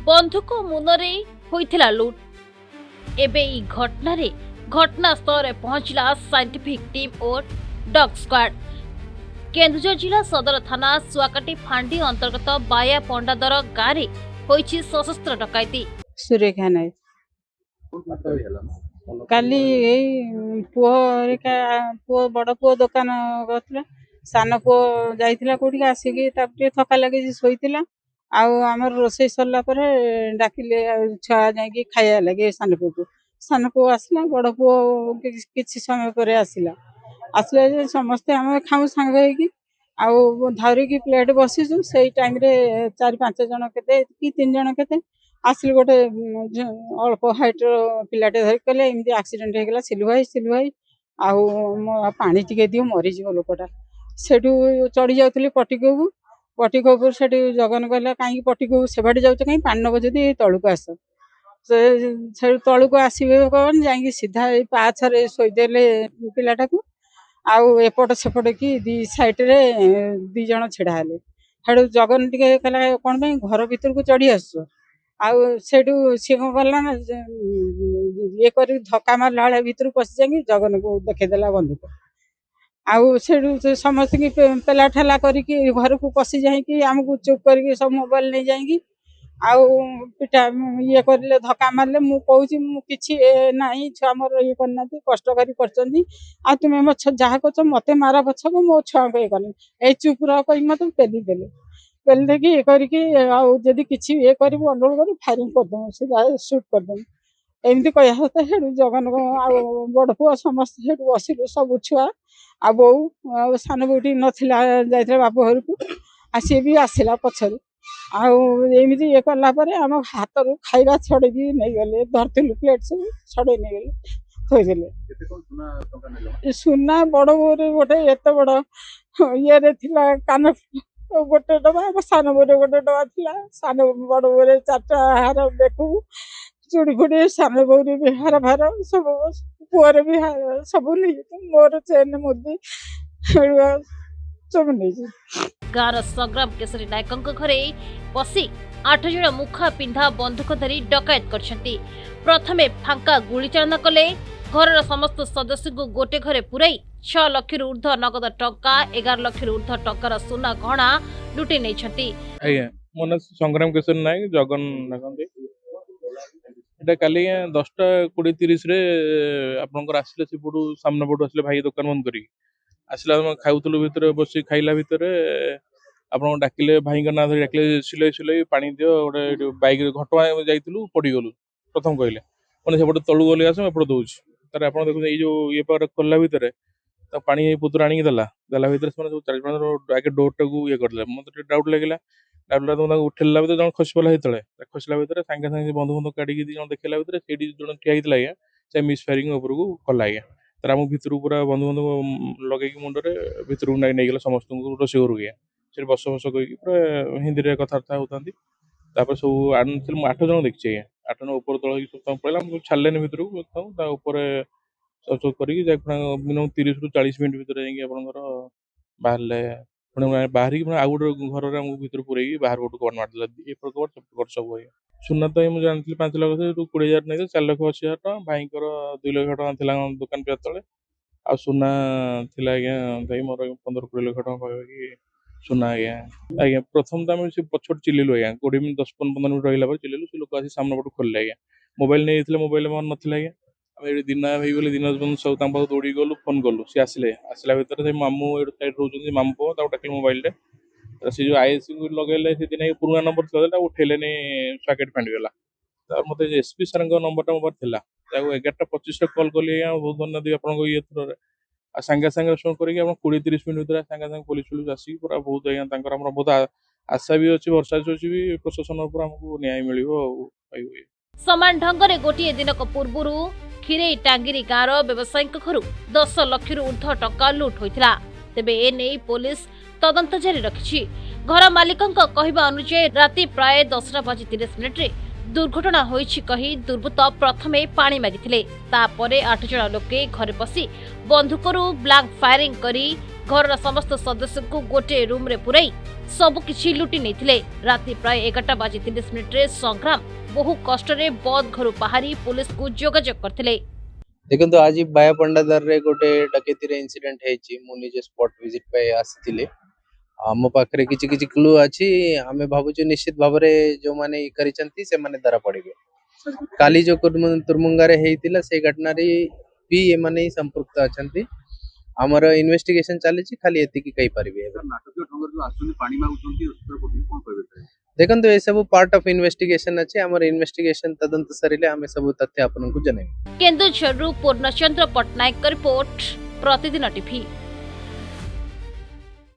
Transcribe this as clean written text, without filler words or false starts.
बंधुक मुनरे होइथिला लूट। एबे ई घटना घटनास्थल पहुंचला साइंटिफिक टीम और डॉग स्क्वाड। केन्दुझर जिला सदर थाना सुआकाटी फांडी अंतर्गत बाया पंडादर गाँव में होइछि सशस्त्र डकायती। सुरेखा नायक काली पुओ बड़ पुओ दुकान करथिला सान पुओ जाइथिला कोठी आसिकी तापटे थका लगे शोइथिला आमर रोषे सरला परे डाकिले छुआ जाइकी खाया लगे सान पुओ आसला बड़ पुओ किछि समय परे आसिला जे समस्ते आम खाऊ सांग होइकी धरिकी प्लेट बसीचु से टाइम रे 4-5 जन केते कि 3 जन केते आसिल गोटे अल्प हाइट पिलाटे धरिक कहले एमती एक्सीडेंट हो गला सिलु भाई पानी टिके दियो मरीज लोकटा सेठू चढ़ी जाउथली पटिको सेठी जगन कहला कहीं पटिको सेबाटे जाउछ कहीं पानी नब जदि तळुक आस से तळुक आसीबे कौन जाई सीधा पाछरे सोईदेले पिलाटाकू एपट सेपट कि दी साइड रे 2 जन छिड़ा हेले हेडू जगन टिके कहला कौन भाई घर भीतर को चढ़ी आसो सेठू सी कौन कला ना ये कर धक्का मारला भाई भीतर पशि जाए जगन को देखीदेला बंधुक से समस्त की पेला ठेला करके घर को पशि जाइए आमको चुप करके सब मोबाइल नहीं जाएंगी पिटा ये करले धक्का मारले मु कहूँ मुझे ना छुआ मोर ये करना कष्ट कर तुम्हें मो जहाँ कर मत मार पछ मो छुआ को ये कर चुप रह कही मत पेली देखी ये करके किसी ये कर अनुरोध कर फायरिंग करदे सीधा सुट करदे एमती कहता है जगन बड़ पुआ समस्त बसिलु सब छुआ बो सान बोटी नथिला जाइथिला बाप घर को सी भी आसला पछर एमती ये कला आम हाथ रू खाइबा छड़े भी नहीं गले धरती प्लेट सब छड़े नहीं गले थोदेले सुना बड़ बोरे गोटे एत बड़ ये कान गोटे डबा सान बोरे गोटे डबा थिला सान बड़ बोरे 4टा हार देखू चूड़ी फुड़ी सान बोरे भी हार भार सब पुअर भी सब नहीं मोर चेन मुदी सब नहीं। गाँव संग्राम केशरी नायक घरे पशि 8 जन मुखा पिंधा बंधुक धरी डकायत करछंती। प्रथमे फांका गुली चालना कले घर समस्त सदस्य को गोटे घरे पुराई 6 लाख ऊर्ध्व नगद टंका 11 लाख ऊर्ध्व टंकार सुना गहना लुटी नहीं छंती। आज्ञा मो ना संग्राम केशरी नायक जगन नागंदी एटा काली 10:20-30 रे आपनकर आसिले सेपटू सामने पटू आसिले भाई दुकान बंद करी आसला खाऊलु भितर बस खाइला भितर आपन डाकिले भाई ना धरी डाकिले सिलाई पानी दियो गोटे बाइक घटवा जाइलु पड़गलु प्रथम कहले मैंने सेपटे तलू गली आस एपटे दूसरी तार आप देखो ये जो ये पार खोला भितर तो पानी पुतुर आनी देला भितर से 4-5 आगे डोर टाक ये करदे मत डाउट लगे उठेला भितर जन खसीपला होते खसला भितर सागे सागे बंधु काढ़ी जन देखला भितर से जन ठिया होता से मिस फायरिंग उपरको कला आज्ञा तर आम भितर पूरा बंधु लगे मुंडे भितर को नहीं गला समस्त रोषे घर गया से बस बस कही पूरा हिंदी कथबार्ता होती सब 8 जन देखी आज्ञा 8 जन ऊपर तल सब पड़ा छाड़े भितर को सब कर मिनिमम 30-40 मिनट भितर जाकर बाहर बाहर आउ गोटे घर भर पूरे बाहर गोटे कड़ मारदेला एपट कड़ सब हुए सुना तो मुझे जानी 5 लाख 20,000 नहीं 4,80,000 टका भाई 2 लाख टका दुकान पे तले आ सुना थिला आज्ञा मोर 15-20 लाख टका पाखी सुना आज्ञा प्रथम तो आम पछट चिल्लु आज्ञा 20 मिनट 10-15 मिनट रहा चिल्लु से लोक आसी सामने पट खोलिले आज्ञा मोबाइल नहीं मोबाइल मोर नाला आज्ञा आम दिन हो दिन सब पाख दौड़ी गलु फोन कलु सी आसला भितर मामू साइड रोचे मामू पुओ डाकिल मोबाइल से जो आईएससी लगे से दिन पुराना नंबर था उठेले सॉकेट फांडीगला मत एसपी सार नंबर मोबाइल थी 11:25 कल कली बहुत धन्यवाद आप ये थ्रो सांगे सांगे रेस्पन्स करके 20-30 मिनट भर सांगे सांगे पुलिस पुलिस आसिक पूरा बहुत आज्ञा बहुत आशा भी अच्छी भरसा अच्छी भी प्रशासन आमको न्याय मिल समान ढंग गोटे दिन पूर्व खिरेई टांगिरी गाँव व्यवसायी घर 10 लाख ऊर्ध्व टंका लुट होता तेबे एने पुलिस तदंत जारी रखी। घर मालिकों कहवा अनुसार राति प्राय 10:30 दुर्घटना होईछि कही दुर्बृत्त प्रथमे पानी मागिथिले तापरे 8 जन लोके घरे पसी बंधुकरू ब्लैंक फायरिंग करी घर समस्त सदस्य को गोटे रूम रे पुराई सबकिछि लुटि नेथिले। राति प्राय 11टा बाजी 30 मिनिट रे संग्राम बहु कष्ट रे बौद्ध घरु बाहरी पुलिस को जोगाजोग करथिले। देखो आज बाया पंडादार रे गोटे डकैती इनसीडेंट है मु निजे स्पॉट विजिट पे आसीथिले आम पाखरे किछि किछि क्लू अछि आमे भाबुछु निश्चित भाबरे जो माने करिसंती से माने धरा पड़िबे। काली जो तुरमुंगा रे हेतिला से घटना रे भी ए माने संपर्क अछंती हमर इन्वेस्टिगेशन चली खाली एति की कहि परिबे। नाटकीय ढंग जो आसुनी पानी मागुचंती उत्तर कोन कहबे देखंतु ए सब पार्ट ऑफ इन्वेस्टिगेशन अछि हमर इन्वेस्टिगेशन तदंत सरिले आमे सब तथ्य आपन को जने। केन्दुझरु पूर्णचंद्र पटनायक रिपोर्ट प्रतिदिन टीवी।